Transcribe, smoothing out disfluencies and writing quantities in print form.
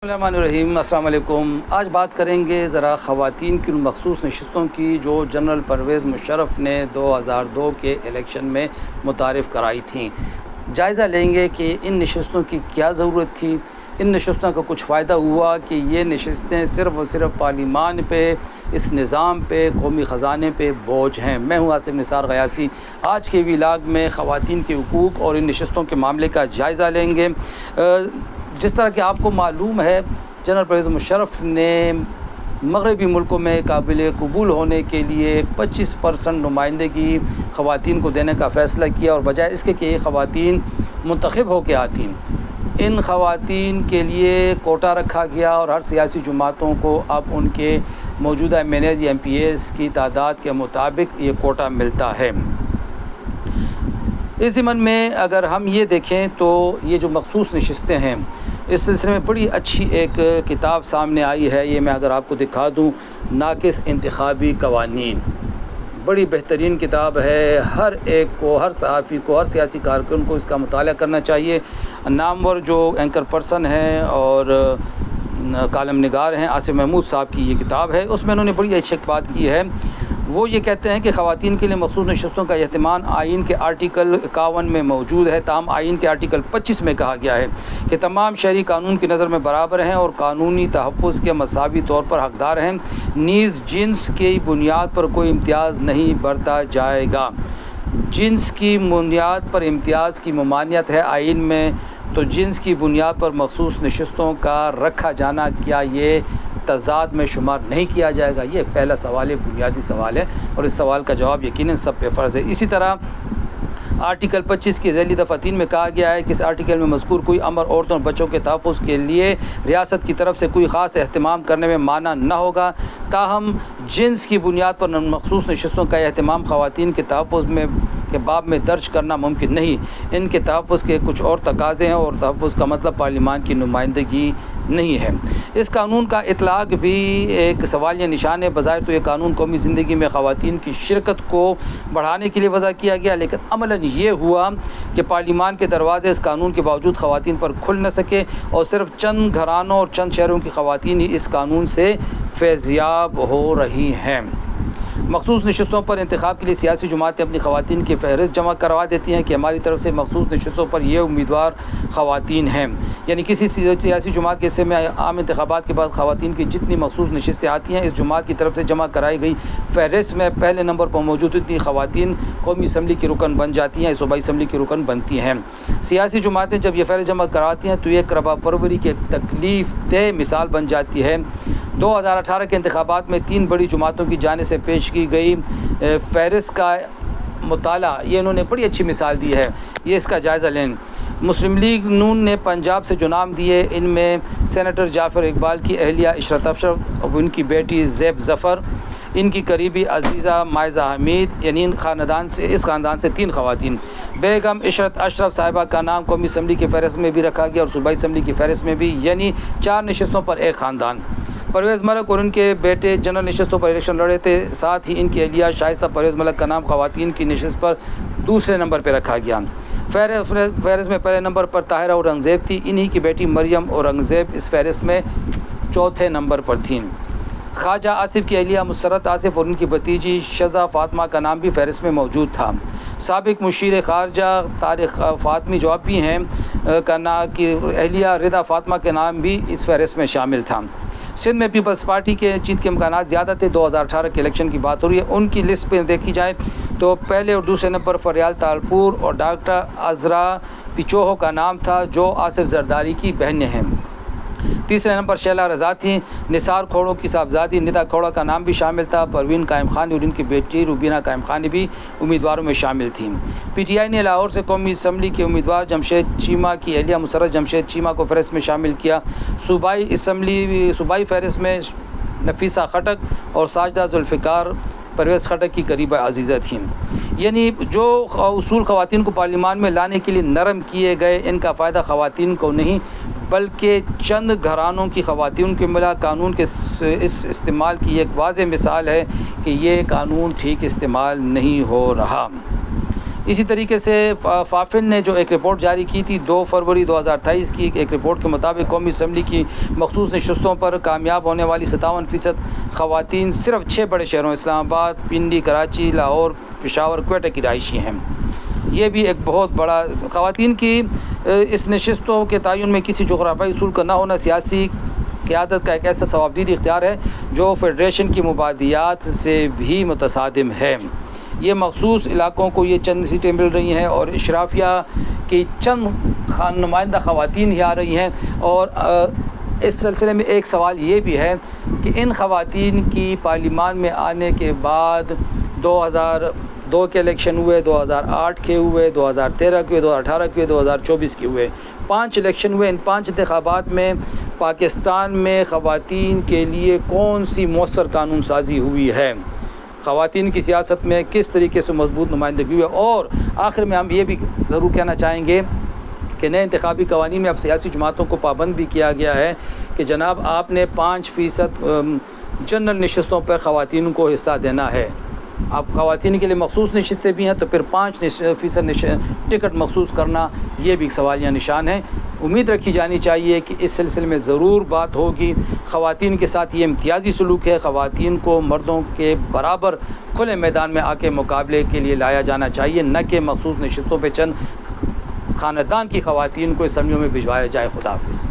الرحیم السلام علیکم۔ آج بات کریں گے ذرا خواتین کی ان مخصوص نشستوں کی جو جنرل پرویز مشرف نے 2002 کے الیکشن میں متعارف کرائی تھیں۔ جائزہ لیں گے کہ ان نشستوں کی کیا ضرورت تھی، ان نشستوں کا کچھ فائدہ ہوا کہ یہ نشستیں صرف اور صرف پارلیمان پہ، اس نظام پہ، قومی خزانے پہ بوجھ ہیں۔ میں ہوں آصف نثار غیاثی۔ آج کے ویلاگ میں خواتین کے حقوق اور ان نشستوں کے معاملے کا جائزہ لیں گے۔ جس طرح کہ آپ کو معلوم ہے، جنرل پرویز مشرف نے مغربی ملکوں میں قابل قبول ہونے کے لیے 25% نمائندگی خواتین کو دینے کا فیصلہ کیا، اور بجائے اس کے کہ یہ خواتین منتخب ہو کے آتی، ان خواتین کے لیے کوٹا رکھا گیا، اور ہر سیاسی جماعتوں کو اب ان کے موجودہ ایم این ایز یا ایم پی ایز کی تعداد کے مطابق یہ کوٹا ملتا ہے۔ اس ضمن میں اگر ہم یہ دیکھیں تو یہ جو مخصوص نشستیں ہیں، اس سلسلے میں بڑی اچھی ایک کتاب سامنے آئی ہے۔ یہ میں اگر آپ کو دکھا دوں، ناقص انتخابی قوانین، بڑی بہترین کتاب ہے۔ ہر ایک کو، ہر صحافی کو، ہر سیاسی کارکن کو اس کا مطالعہ کرنا چاہیے۔ نامور جو اینکر پرسن ہیں اور کالم نگار ہیں، آصف محمود صاحب کی یہ کتاب ہے۔ اس میں انہوں نے بڑی اچھی بات کی ہے۔ وہ یہ کہتے ہیں کہ خواتین کے لیے مخصوص نشستوں کا اہتمام آئین کے آرٹیکل 51 میں موجود ہے، تاہم آئین کے آرٹیکل 25 میں کہا گیا ہے کہ تمام شہری قانون کی نظر میں برابر ہیں اور قانونی تحفظ کے مساوی طور پر حقدار ہیں، نیز جنس کی بنیاد پر کوئی امتیاز نہیں برتا جائے گا۔ جنس کی بنیاد پر امتیاز کی ممانعت ہے آئین میں، تو جنس کی بنیاد پر مخصوص نشستوں کا رکھا جانا کیا یہ تضاد میں شمار نہیں کیا جائے گا؟ یہ ایک پہلا سوال ہے، بنیادی سوال ہے، اور اس سوال کا جواب یقیناً سب پہ فرض ہے۔ اسی طرح آرٹیکل 25 کی ذیلی دفعہ 3 میں کہا گیا ہے کہ اس آرٹیکل میں مذکور کوئی امر عورتوں اور بچوں کے تحفظ کے لیے ریاست کی طرف سے کوئی خاص اہتمام کرنے میں مانع نہ ہوگا، تاہم جنس کی بنیاد پر مخصوص نشستوں کا اہتمام خواتین کے تحفظ کے باب میں درج کرنا ممکن نہیں۔ ان کے تحفظ کے کچھ اور تقاضے ہیں، اور تحفظ کا مطلب پارلیمان کی نمائندگی نہیں ہے۔ اس قانون کا اطلاق بھی ایک سوالیہ نشان ہے۔ بظاہر تو یہ قانون قومی زندگی میں خواتین کی شرکت کو بڑھانے کے لیے وضع کیا گیا، لیکن عملاً یہ ہوا کہ پارلیمان کے دروازے اس قانون کے باوجود خواتین پر کھل نہ سکے، اور صرف چند گھرانوں اور چند شہروں کی خواتین ہی اس قانون سے فیضیاب ہو رہی ہیں۔ مخصوص نشستوں پر انتخاب کے لیے سیاسی جماعتیں اپنی خواتین کی فہرست جمع کروا دیتی ہیں کہ ہماری طرف سے مخصوص نشستوں پر یہ امیدوار خواتین ہیں، یعنی کسی سیاسی جماعت کے حصے میں عام انتخابات کے بعد خواتین کی جتنی مخصوص نشستیں آتی ہیں، اس جماعت کی طرف سے جمع کرائی گئی فہرست میں پہلے نمبر پر موجود اتنی خواتین قومی اسمبلی کی رکن بن جاتی ہیں، صوبائی اسمبلی کی رکن بنتی ہیں۔ سیاسی جماعتیں جب یہ فہرست جمع کراتی ہیں تو یہ ربا پروری کی ایک تکلیف دہ مثال بن جاتی ہے۔ 2018 کے انتخابات میں 3 بڑی جماعتوں کی جانب سے پیش کی گئی فہرست کا مطالعہ، یہ انہوں نے بڑی اچھی مثال دی ہے، یہ اس کا جائزہ لیں۔ مسلم لیگ نون نے پنجاب سے جو نام دیے، ان میں سینیٹر جعفر اقبال کی اہلیہ عشرت افشار، ان کی بیٹی زیب ظفر، ان کی قریبی عزیزہ مائزہ حمید، یعنی اس خاندان سے 3 خواتین۔ بیگم عشرت اشرف صاحبہ کا نام قومی اسمبلی کی فہرست میں بھی رکھا گیا اور صوبائی اسمبلی کی فہرست میں بھی، یعنی 4 نشستوں پر ایک خاندان۔ پرویز ملک اور ان کے بیٹے جنرل نشستوں پر الیکشن لڑے تھے، ساتھ ہی ان کی اہلیہ شائستہ پرویز ملک کا نام خواتین کی نشست پر دوسرے نمبر پہ رکھا گیا۔ فہرست میں پہلے نمبر پر طاہرہ اورنگزیب تھی، انہی کی بیٹی مریم اورنگزیب اس فہرست میں چوتھے نمبر پر تھیں۔ خواجہ آصف کی اہلیہ مسرت آصف اور ان کی بھتیجی شزا فاطمہ کا نام بھی فہرست میں موجود تھا۔ سابق مشیر خارجہ طارق فاطمی جو اب بھی ہیں کی اہلیہ رضا فاطمہ کے نام بھی اس فہرست میں شامل تھا۔ سندھ میں پیپلز پارٹی کے جیت کے امکانات زیادہ تھے۔ 2018 کے الیکشن کی بات ہو رہی ہے، ان کی لسٹ پہ دیکھی جائے تو پہلے اور دوسرے نمبر پر فریال تالپور اور ڈاکٹر عذرا پچوہو کا نام تھا، جو آصف زرداری کی بہنیں ہیں۔ تیسرے نمبر پر شیلا رضا تھیں۔ نثار کھوڑوں کی صاحبزادی ندا کھوڑا کا نام بھی شامل تھا۔ پروین قائم خان اور ان کی بیٹی روبینہ قائم خان بھی امیدواروں میں شامل تھیں۔ پی ٹی آئی نے لاہور سے قومی اسمبلی کے امیدوار جمشید چیمہ کی اہلیہ مسرت جمشید چیمہ کو فہرست میں شامل کیا۔ صوبائی فہرست میں نفیسہ خٹک اور ساجدہ ذوالفقار پرویز خٹک کی قریبہ عزیزہ تھیں۔ یعنی جو اصول خواتین کو پارلیمان میں لانے کے لیے نرم کیے گئے، ان کا فائدہ خواتین کو نہیں بلکہ چند گھرانوں کی خواتین کو ملا۔ قانون کے اس استعمال کی ایک واضح مثال ہے کہ یہ قانون ٹھیک استعمال نہیں ہو رہا۔ اسی طریقے سے فافن نے جو ایک رپورٹ جاری کی تھی 2 فروری 2028 کی، ایک رپورٹ کے مطابق قومی اسمبلی کی مخصوص نشستوں پر کامیاب ہونے والی 57% خواتین صرف 6 بڑے شہروں اسلام آباد، پنڈی، کراچی، لاہور، پشاور، کوئٹہ کی رہائشی ہیں۔ یہ بھی ایک بہت بڑا خواتین کی اس نشستوں کے تعین میں کسی جغرافیائی اصول کا نہ ہونا سیاسی قیادت کا ایک ایسا ثوابدید اختیار ہے جو فیڈریشن کی مبادیات سے بھی متصادم ہے۔ یہ مخصوص علاقوں کو یہ چند سیٹیں مل رہی ہیں اور اشرافیہ کی چند نمائندہ خواتین ہی آ رہی ہیں، اور اس سلسلے میں ایک سوال یہ بھی ہے کہ ان خواتین کی پارلیمان میں آنے کے بعد 2002 کے الیکشن ہوئے، 2008 کے ہوئے، 2013 کے ہوئے، 2018 کے ہوئے، 2024 کے ہوئے، 5 الیکشن ہوئے۔ ان 5 انتخابات میں پاکستان میں خواتین کے لیے کون سی مؤثر قانون سازی ہوئی ہے، خواتین کی سیاست میں کس طریقے سے مضبوط نمائندگی ہوئی ہے، اور آخر میں ہم یہ بھی ضرور کہنا چاہیں گے کہ نئے انتخابی قوانین میں اب سیاسی جماعتوں کو پابند بھی کیا گیا ہے کہ جناب آپ نے 5% جنرل نشستوں پر خواتین کو حصہ دینا ہے۔ اب خواتین کے لیے مخصوص نشستیں بھی ہیں تو پھر 5% ٹکٹ مخصوص کرنا یہ بھی ایک سوالیہ نشان ہے۔ امید رکھی جانی چاہیے کہ اس سلسلے میں ضرور بات ہوگی۔ خواتین کے ساتھ یہ امتیازی سلوک ہے، خواتین کو مردوں کے برابر کھلے میدان میں آ کے مقابلے کے لیے لایا جانا چاہیے، نہ کہ مخصوص نشستوں پہ چند خاندان کی خواتین کو اسمبلیوں میں بھجوایا جائے۔ خدا حافظ۔